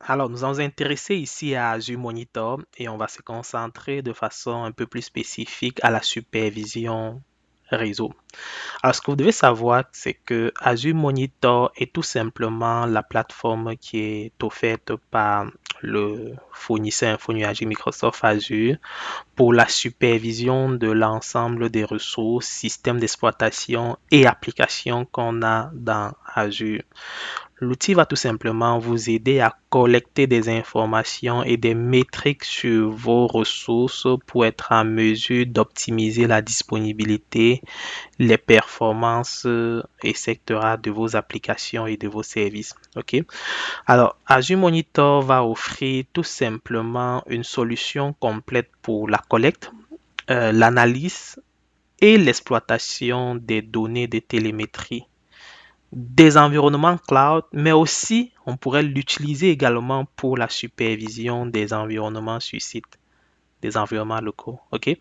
Alors, nous allons intéresser ici à Azure Monitor et on va se concentrer de façon un peu plus spécifique à la supervision réseau. Alors, ce que vous devez savoir, c'est que Azure Monitor est tout simplement la plateforme qui est offerte par le fournisseur infonuagique Microsoft Azure pour la supervision de l'ensemble des ressources, systèmes d'exploitation et applications qu'on a dans Azure. L'outil va tout simplement vous aider à collecter des informations et des métriques sur vos ressources pour être en mesure d'optimiser la disponibilité, les performances, etc. de vos applications et de vos services. OK? Alors, Azure Monitor va offrir tout simplement une solution complète pour la collecte, l'analyse et l'exploitation des données de télémétrie des environnements cloud, mais aussi on pourrait l'utiliser également pour la supervision des environnements sur site, des environnements locaux. OK?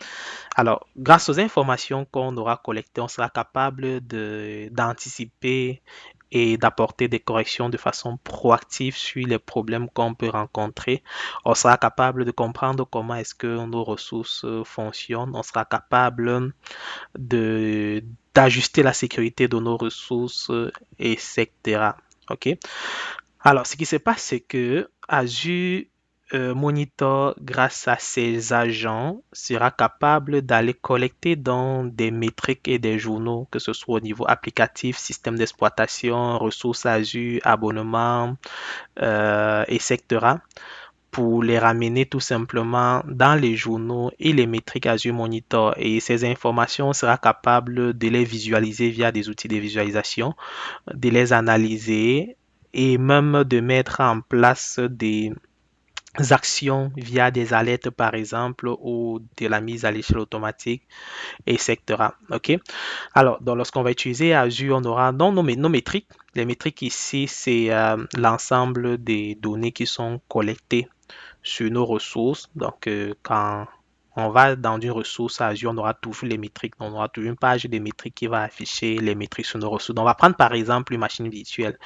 Alors, grâce aux informations qu'on aura collectées, on sera capable d'anticiper et d'apporter des corrections de façon proactive sur les problèmes qu'on peut rencontrer. On sera capable de comprendre comment est-ce que nos ressources fonctionnent. On sera capable de d'ajuster la sécurité de nos ressources, etc. OK? Alors, ce qui se passe, c'est que Azure Monitor, grâce à ses agents, sera capable d'aller collecter dans des métriques et des journaux, que ce soit au niveau applicatif, système d'exploitation, ressources Azure, abonnement, etc., pour les ramener tout simplement dans les journaux et les métriques Azure Monitor. Et ces informations, on sera capable de les visualiser via des outils de visualisation, de les analyser et même de mettre en place des actions via des alertes par exemple ou de la mise à l'échelle automatique, etc. OK? Alors, donc, lorsqu'on va utiliser Azure, on aura dans nos métriques. Les métriques ici, c'est l'ensemble des données qui sont collectées sur nos ressources. Donc, quand on va dans une ressource Azure, on aura toujours les métriques. On aura toujours une page des métriques qui va afficher les métriques sur nos ressources. Donc, on va prendre par exemple une machine virtuelle.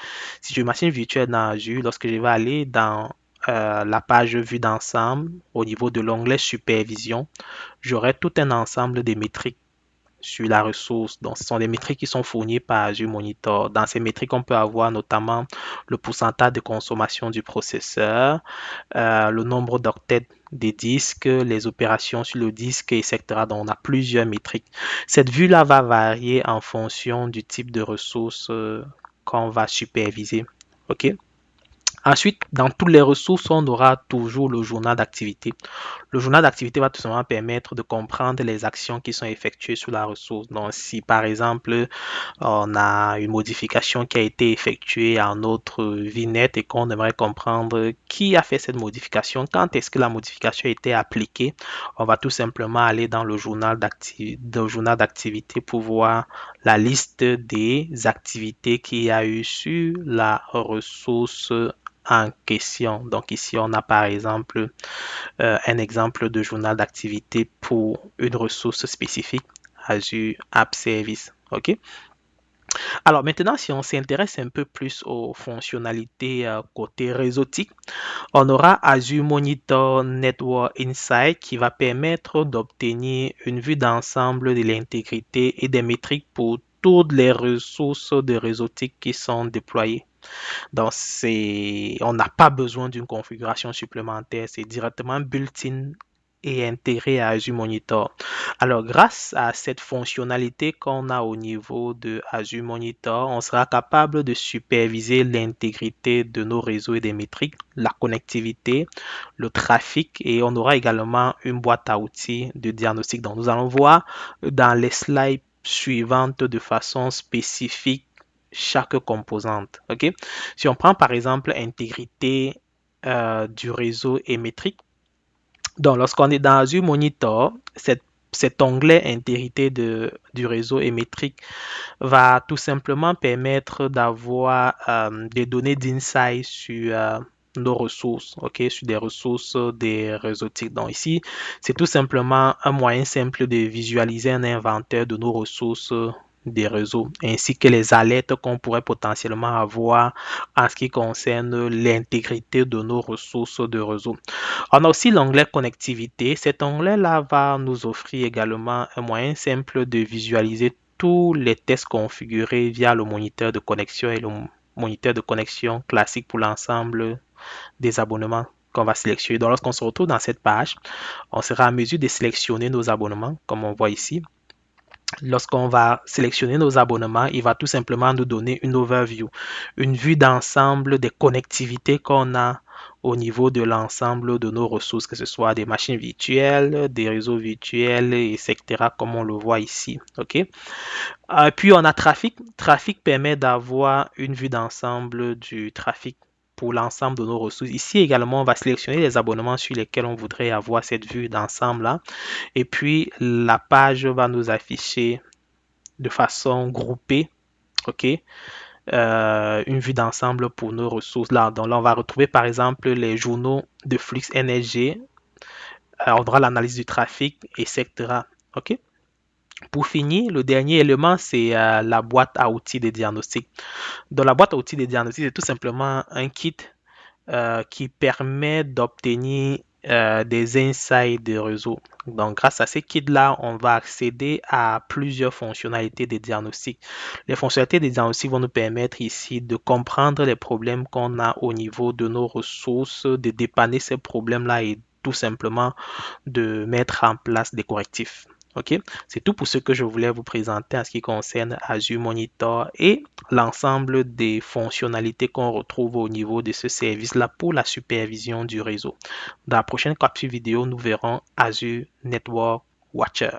Si j'ai une machine virtuelle dans Azure, lorsque je vais aller dans la page vue d'ensemble, au niveau de l'onglet supervision, j'aurai tout un ensemble de métriques sur la ressource. Donc, ce sont des métriques qui sont fournies par Azure Monitor. Dans ces métriques, on peut avoir notamment le pourcentage de consommation du processeur, le nombre d'octets des disques, les opérations sur le disque, etc. Donc, on a plusieurs métriques. Cette vue-là va varier en fonction du type de ressources qu'on va superviser. OK? Ensuite, dans toutes les ressources, on aura toujours le journal d'activité. Le journal d'activité va tout simplement permettre de comprendre les actions qui sont effectuées sur la ressource. Donc, si par exemple, on a une modification qui a été effectuée à notre VNet et qu'on aimerait comprendre qui a fait cette modification, quand est-ce que la modification a été appliquée, on va tout simplement aller dans le journal d'activité pour voir la liste des activités qu'il y a eu sur la ressource en question. Donc ici, on a par exemple un exemple de journal d'activité pour une ressource spécifique, Azure App Service. OK? Alors maintenant, si on s'intéresse un peu plus aux fonctionnalités côté réseautique, on aura Azure Monitor Network Insight qui va permettre d'obtenir une vue d'ensemble de l'intégrité et des métriques pour toutes les ressources de réseautique qui sont déployées. Donc, on n'a pas besoin d'une configuration supplémentaire, c'est directement built-in et intégré à Azure Monitor. Alors, grâce à cette fonctionnalité qu'on a au niveau de Azure Monitor, on sera capable de superviser l'intégrité de nos réseaux et des métriques, la connectivité, le trafic et on aura également une boîte à outils de diagnostic. Donc, nous allons voir dans les slides suivantes de façon spécifique chaque composante. OK? Si on prend par exemple intégrité du réseau et métrique, donc lorsqu'on est dans Azure Monitor, cet onglet intégrité du réseau et métrique va tout simplement permettre d'avoir des données d'insight sur nos ressources, ok, sur des ressources des réseautiques. Donc ici, c'est tout simplement un moyen simple de visualiser un inventaire de nos ressources des réseaux, ainsi que les alertes qu'on pourrait potentiellement avoir en ce qui concerne l'intégrité de nos ressources de réseau. On a aussi l'onglet connectivité. Cet onglet-là va nous offrir également un moyen simple de visualiser tous les tests configurés via le moniteur de connexion et le moniteur de connexion classique pour l'ensemble des abonnements qu'on va sélectionner. Donc, lorsqu'on se retrouve dans cette page, on sera en mesure de sélectionner nos abonnements, comme on voit ici. Lorsqu'on va sélectionner nos abonnements, il va tout simplement nous donner une overview, une vue d'ensemble des connectivités qu'on a au niveau de l'ensemble de nos ressources, que ce soit des machines virtuelles, des réseaux virtuels, etc., comme on le voit ici. OK? Puis on a trafic. Trafic permet d'avoir une vue d'ensemble du trafic pour l'ensemble de nos ressources. Ici également, on va sélectionner les abonnements sur lesquels on voudrait avoir cette vue d'ensemble là. Et puis la page va nous afficher de façon groupée, ok, une vue d'ensemble pour nos ressources là. Donc là, on va retrouver par exemple les journaux de flux NSG, on aura l'analyse du trafic, etc. Ok. Pour finir, le dernier élément, c'est la boîte à outils de diagnostic. Dans la boîte à outils de diagnostic, c'est tout simplement un kit qui permet d'obtenir des insights de réseau. Donc, grâce à ces kits-là, on va accéder à plusieurs fonctionnalités de diagnostic. Les fonctionnalités de diagnostic vont nous permettre ici de comprendre les problèmes qu'on a au niveau de nos ressources, de dépanner ces problèmes-là et tout simplement de mettre en place des correctifs. Ok, c'est tout pour ce que je voulais vous présenter en ce qui concerne Azure Monitor et l'ensemble des fonctionnalités qu'on retrouve au niveau de ce service-là pour la supervision du réseau. Dans la prochaine capsule vidéo, nous verrons Azure Network Watcher.